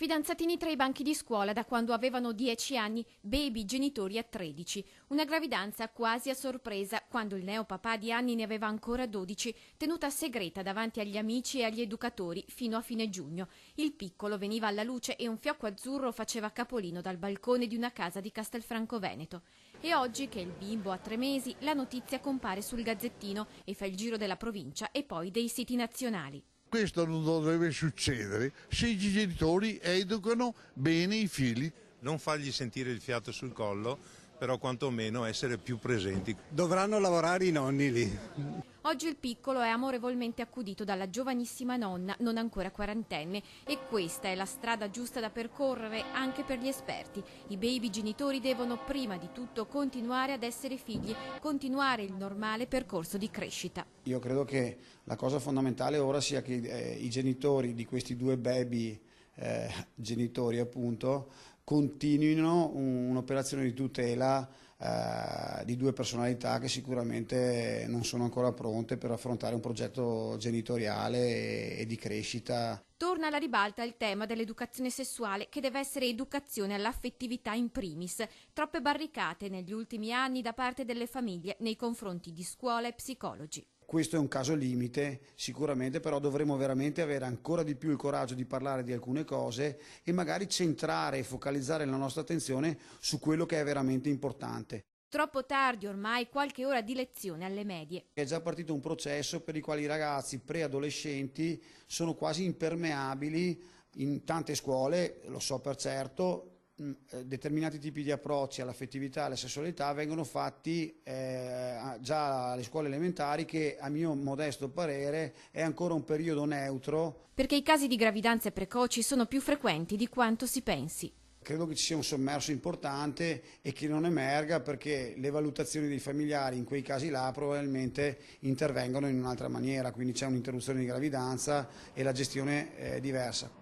Fidanzatini tra i banchi di scuola da quando avevano 10 anni, baby genitori a 13. Una gravidanza quasi a sorpresa quando il neopapà di anni ne aveva ancora 12, tenuta segreta davanti agli amici e agli educatori fino a fine giugno. Il piccolo veniva alla luce e un fiocco azzurro faceva capolino dal balcone di una casa di Castelfranco Veneto. E oggi che il bimbo ha 3 mesi, la notizia compare sul Gazzettino e fa il giro della provincia e poi dei siti nazionali. Questo non dovrebbe succedere se i genitori educano bene i figli. Non fargli sentire il fiato sul collo, però quantomeno essere più presenti. Dovranno lavorare i nonni lì. Oggi il piccolo è amorevolmente accudito dalla giovanissima nonna, non ancora quarantenne, e questa è la strada giusta da percorrere anche per gli esperti. I baby genitori devono prima di tutto continuare ad essere figli, continuare il normale percorso di crescita. Io credo che la cosa fondamentale ora sia che i genitori di questi due baby genitori appunto continuino un'operazione di tutela di due personalità che sicuramente non sono ancora pronte per affrontare un progetto genitoriale e di crescita. Torna alla ribalta il tema dell'educazione sessuale, che deve essere educazione all'affettività in primis. Troppe barricate negli ultimi anni da parte delle famiglie nei confronti di scuola e psicologi. Questo è un caso limite, sicuramente, però dovremo veramente avere ancora di più il coraggio di parlare di alcune cose e magari centrare e focalizzare la nostra attenzione su quello che è veramente importante. Troppo tardi ormai, qualche ora di lezione alle medie. È già partito un processo per il quale i ragazzi preadolescenti sono quasi impermeabili in tante scuole, lo so per certo. Determinati tipi di approcci all'affettività e alla sessualità vengono fatti già alle scuole elementari, che a mio modesto parere è ancora un periodo neutro. Perché i casi di gravidanze precoci sono più frequenti di quanto si pensi. Credo che ci sia un sommerso importante e che non emerga perché le valutazioni dei familiari in quei casi là probabilmente intervengono in un'altra maniera, quindi c'è un'interruzione di gravidanza e la gestione è diversa.